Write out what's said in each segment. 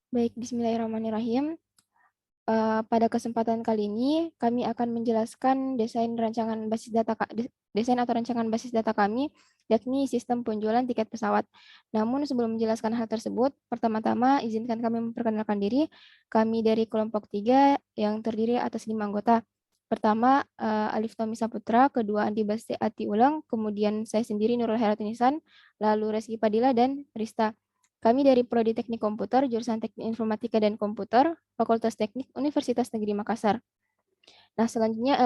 Baik, bismillahirrahmanirrahim. Pada kesempatan kali ini, kami akan menjelaskan desain atau rancangan basis data kami, yakni sistem penjualan tiket pesawat. Namun sebelum menjelaskan hal tersebut, pertama-tama izinkan kami memperkenalkan diri. Kami dari kelompok 3 yang terdiri atas 5 anggota. Pertama, Alif Tommy Saputra, kedua Andi Basti Ati Ulang, kemudian saya sendiri Nurul Heratunisan, lalu Reski Padilla dan Rista. Kami dari Prodi Teknik Komputer, jurusan Teknik Informatika dan Komputer, Fakultas Teknik Universitas Negeri Makassar. Nah, selanjutnya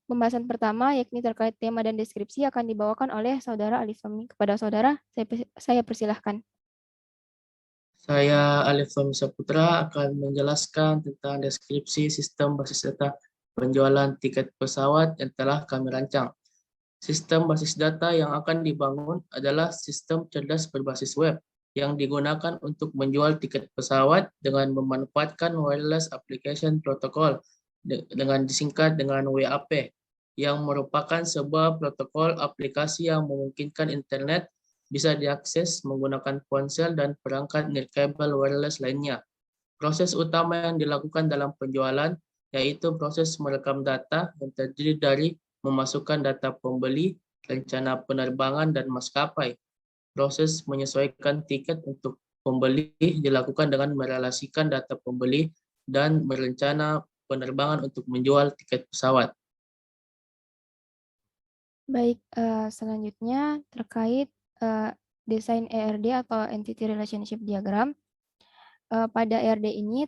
pembahasan pertama yakni terkait tema dan deskripsi akan dibawakan oleh Saudara Alif Tommy. Kepada Saudara, saya persilahkan. Saya Alif Tommy Saputra akan menjelaskan tentang deskripsi sistem basis data penjualan tiket pesawat yang telah kami rancang. Sistem basis data yang akan dibangun adalah sistem cerdas berbasis web yang digunakan untuk menjual tiket pesawat dengan memanfaatkan Wireless Application Protocol dengan disingkat dengan WAP, yang merupakan sebuah protokol aplikasi yang memungkinkan internet bisa diakses menggunakan ponsel dan perangkat nirkabel wireless lainnya. Proses utama yang dilakukan dalam penjualan yaitu proses merekam data yang terdiri dari memasukkan data pembeli, rencana penerbangan, dan maskapai. Proses menyesuaikan tiket untuk pembeli dilakukan dengan merelasikan data pembeli dan berencana penerbangan untuk menjual tiket pesawat. Baik, selanjutnya terkait desain ERD atau Entity Relationship Diagram. Pada ERD ini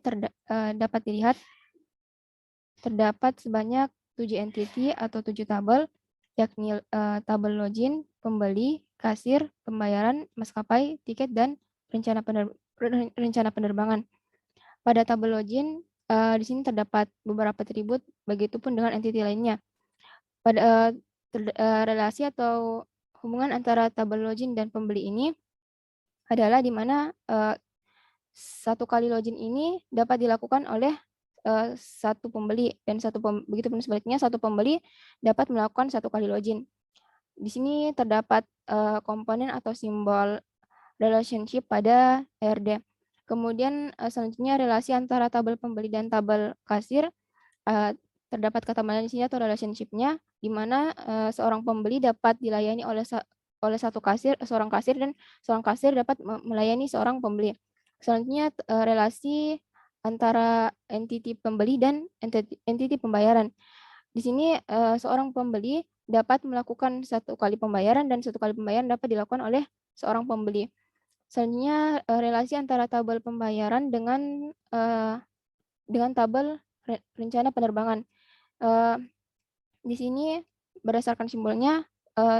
dapat dilihat terdapat sebanyak 7 entity atau 7 tabel, yakni tabel login, pembeli, kasir, pembayaran, maskapai, tiket, dan rencana penerbangan. Pada tabel login, di sini terdapat beberapa atribut, begitupun dengan entity lainnya. Pada relasi atau hubungan antara tabel login dan pembeli ini adalah di mana satu kali login ini dapat dilakukan oleh satu pembeli dan begitupun sebaliknya satu pembeli dapat melakukan satu kali login. Di sini terdapat komponen atau simbol relationship pada ERD. Kemudian selanjutnya relasi antara tabel pembeli dan tabel kasir, terdapat ketambahan di sini atau relationship-nya, di mana seorang pembeli dapat dilayani oleh seorang kasir, dan seorang kasir dapat melayani seorang pembeli. Selanjutnya relasi antara entity pembeli dan entity pembayaran. Di sini seorang pembeli dapat melakukan satu kali pembayaran dan satu kali pembayaran dapat dilakukan oleh seorang pembeli. Selanjutnya relasi antara tabel pembayaran dengan tabel rencana penerbangan. Di sini berdasarkan simbolnya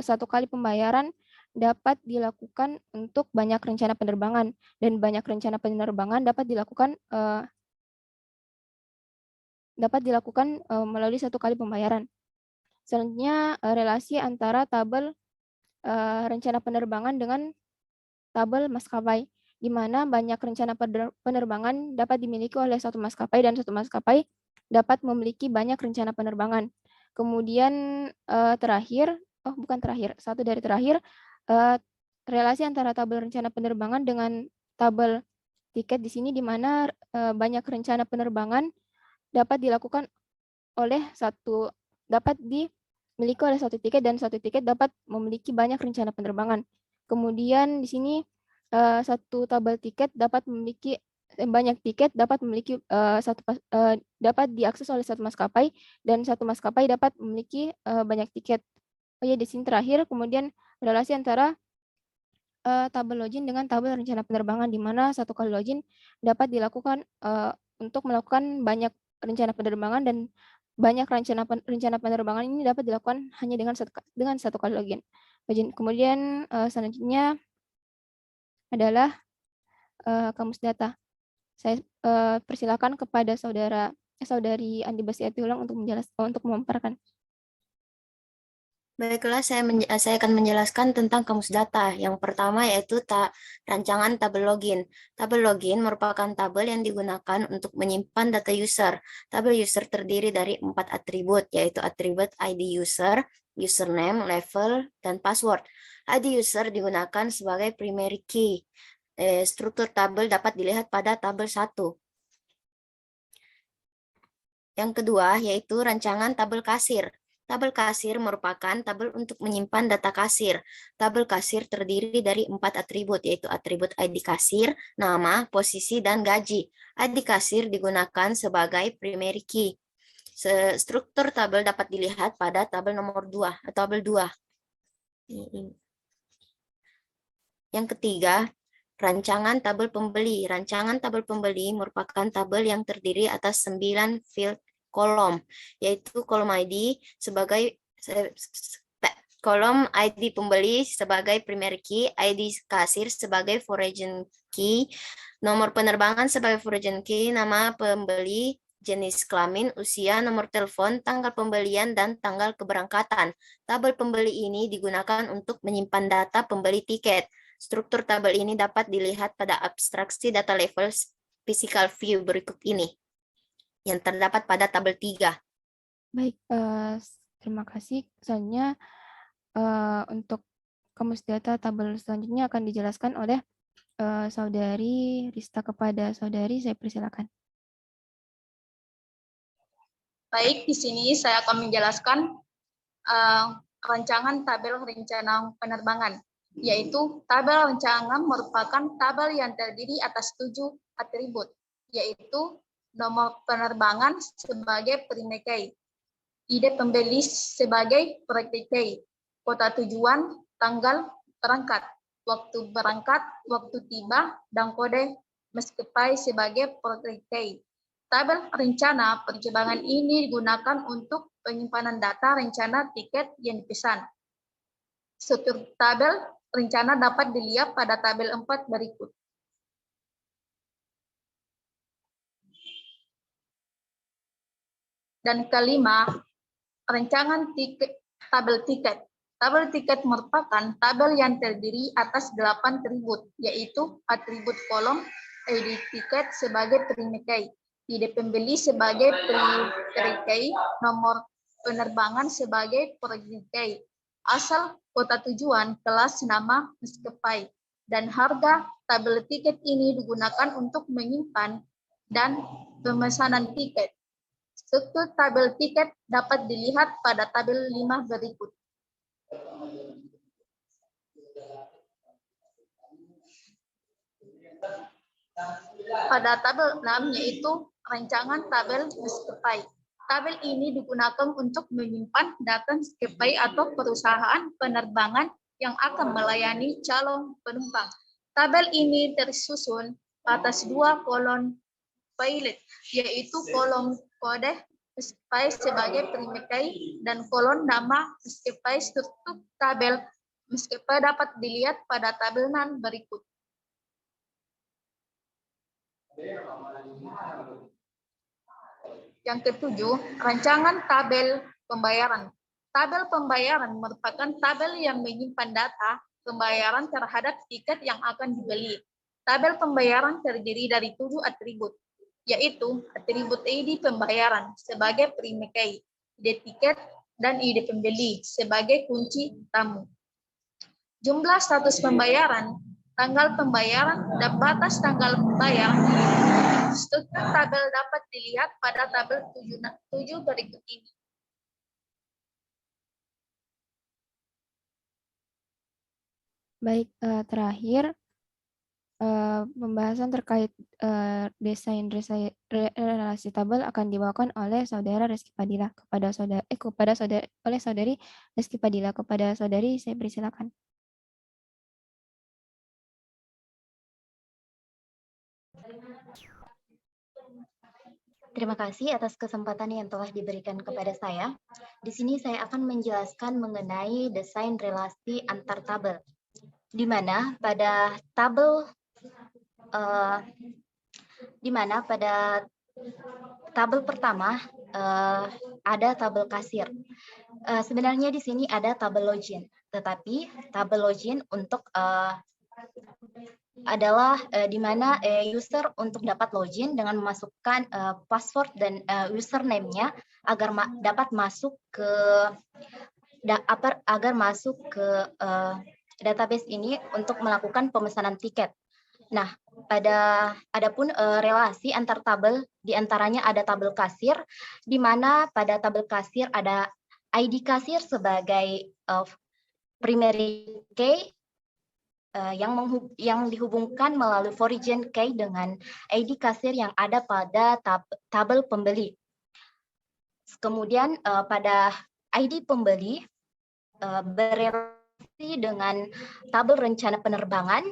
satu kali pembayaran dapat dilakukan untuk banyak rencana penerbangan, dan banyak rencana penerbangan dapat dilakukan melalui satu kali pembayaran. Selanjutnya relasi antara tabel rencana penerbangan dengan tabel maskapai, di mana banyak rencana penerbangan dapat dimiliki oleh satu maskapai dan satu maskapai dapat memiliki banyak rencana penerbangan. Kemudian satu dari terakhir, relasi antara tabel rencana penerbangan dengan tabel tiket di sini, di mana banyak rencana penerbangan dapat dimiliki oleh satu tiket, dan satu tiket dapat memiliki banyak rencana penerbangan. Kemudian di sini satu tabel tiket dapat memiliki banyak tiket dapat memiliki dapat diakses oleh satu maskapai, dan satu maskapai dapat memiliki banyak tiket. Oh ya, di sini terakhir kemudian relasi antara tabel login dengan tabel rencana penerbangan, di mana satu kali login dapat dilakukan untuk melakukan banyak rencana penerbangan, dan banyak rencana penerbangan ini dapat dilakukan hanya dengan satu kali login. Kemudian selanjutnya adalah kamus data. Saya persilakan kepada saudari Andi Basti Ulang untuk memaparkan. Baiklah, saya akan menjelaskan tentang kamus data. Yang pertama yaitu rancangan tabel login. Tabel login merupakan tabel yang digunakan untuk menyimpan data user. Tabel user terdiri dari 4 atribut, yaitu atribut ID user, username, level, dan password. ID user digunakan sebagai primary key. struktur tabel dapat dilihat pada tabel 1. Yang kedua yaitu rancangan tabel kasir. Tabel kasir merupakan tabel untuk menyimpan data kasir. Tabel kasir terdiri dari 4 atribut, yaitu atribut ID kasir, nama, posisi, dan gaji. ID kasir digunakan sebagai primary key. Struktur tabel dapat dilihat pada tabel nomor 2, tabel 2. Yang ketiga, rancangan tabel pembeli. Rancangan tabel pembeli merupakan tabel yang terdiri atas 9 field kolom, yaitu kolom ID sebagai kolom ID pembeli sebagai primary key, ID kasir sebagai foreign key, nomor penerbangan sebagai foreign key, nama pembeli, jenis kelamin, usia, nomor telepon, tanggal pembelian, dan tanggal keberangkatan. Tabel pembeli ini digunakan untuk menyimpan data pembeli tiket. Struktur tabel ini dapat dilihat pada abstraksi data level physical view berikut ini, yang terdapat pada tabel 3. Baik, terima kasih. Selanjutnya, untuk kamus data tabel selanjutnya akan dijelaskan oleh Saudari Rista. Kepada Saudari, saya persilakan. Baik, di sini saya akan menjelaskan rancangan tabel rencana penerbangan, yaitu tabel rancangan merupakan tabel yang terdiri atas 7 atribut, yaitu nomor penerbangan sebagai primary key, ide pembeli sebagai primary key, kota tujuan, tanggal berangkat, waktu berangkat, waktu tiba, dan kode maskapai sebagai primary key. Tabel rencana penerbangan ini digunakan untuk penyimpanan data rencana tiket yang dipesan. Struktur tabel rencana dapat dilihat pada tabel 4 berikut. Dan kelima, rancangan tiket, tabel tiket. Tabel tiket merupakan tabel yang terdiri atas 8 atribut, yaitu atribut kolom ID tiket sebagai primary key, ide pembeli sebagai primary key, nomor penerbangan sebagai primary key, asal, kota tujuan, kelas, nama, maskapai, dan harga. Tabel tiket ini digunakan untuk menyimpan dan pemesanan tiket. Struktur tabel tiket dapat dilihat pada tabel 5 berikut. Pada tabel 6 yaitu rancangan tabel maskapai. Tabel ini digunakan untuk menyimpan data maskapai atau perusahaan penerbangan yang akan melayani calon penumpang. Tabel ini tersusun atas 2 kolom pilot, yaitu kolom kode maskapai sebagai primary key dan kolom nama maskapai. Struktur tabel maskapai dapat dilihat pada tabel 6 berikut. Yang ketujuh, rancangan tabel pembayaran. Tabel pembayaran merupakan tabel yang menyimpan data pembayaran terhadap tiket yang akan dibeli. Tabel pembayaran terdiri dari 7 atribut, yaitu atribut ID pembayaran sebagai primary key, ide tiket, dan ide pembeli sebagai kunci tamu. Jumlah status pembayaran, tanggal pembayaran, dan batas tanggal pembayaran. Struktur tabel dapat dilihat pada tabel 7 berikut ini. Baik, terakhir pembahasan terkait desain relasi tabel akan dibawakan oleh Saudara Reski Padilla. Oleh Saudari Reski Padilla. Kepada Saudari, saya persilakan. Terima kasih atas kesempatan yang telah diberikan kepada saya. Di sini saya akan menjelaskan mengenai desain relasi antar tabel, di mana pada tabel pertama ada tabel kasir. Sebenarnya di sini ada tabel login, tetapi tabel login untuk adalah di mana user untuk dapat login dengan memasukkan password dan username-nya agar dapat masuk ke database ini untuk melakukan pemesanan tiket. Nah, adapun relasi antar tabel, diantaranya ada tabel kasir, di mana pada tabel kasir ada ID kasir sebagai primary key yang dihubungkan melalui foreign key dengan ID kasir yang ada pada tabel pembeli. Kemudian pada ID pembeli berrelasi dengan tabel rencana penerbangan,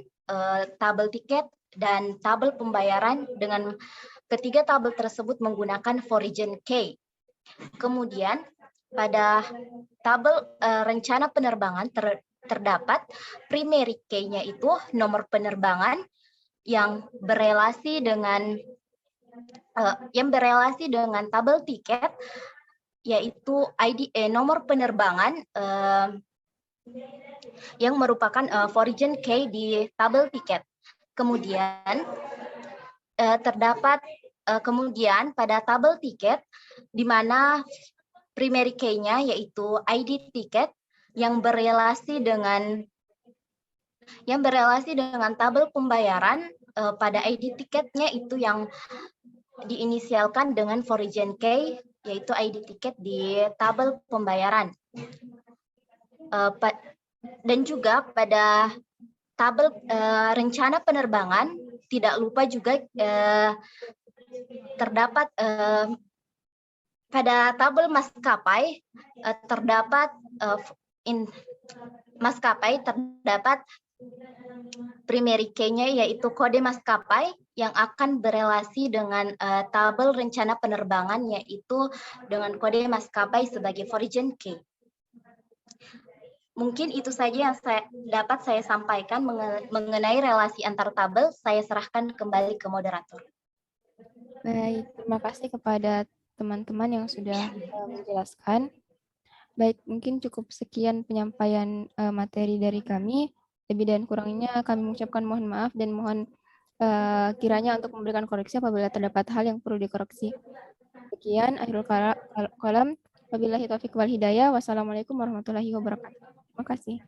tabel tiket, dan tabel pembayaran. Dengan ketiga tabel tersebut menggunakan foreign key. Kemudian pada tabel rencana penerbangan terdapat primary key-nya itu nomor penerbangan yang berelasi dengan tabel tiket, yaitu nomor penerbangan yang merupakan foreign key di tabel tiket. Kemudian kemudian pada tabel tiket, di mana primary key-nya yaitu ID tiket yang berelasi dengan tabel pembayaran, pada ID tiketnya itu yang diinisialkan dengan foreign key, yaitu ID tiket di tabel pembayaran. Dan juga pada tabel rencana penerbangan, tidak lupa juga terdapat pada tabel maskapai terdapat primary key-nya yaitu kode maskapai yang akan berelasi dengan tabel rencana penerbangan, yaitu dengan kode maskapai sebagai foreign key. Mungkin itu saja yang dapat saya sampaikan mengenai relasi antar tabel. Saya serahkan kembali ke moderator. Baik, terima kasih kepada teman-teman yang sudah menjelaskan. Baik, mungkin cukup sekian penyampaian materi dari kami. Lebih dan kurangnya kami mengucapkan mohon maaf dan mohon kiranya untuk memberikan koreksi apabila terdapat hal yang perlu dikoreksi. Sekian, akhirul kalam. Wabillahi taufiq wal hidayah. Wassalamualaikum warahmatullahi wabarakatuh. Terima kasih.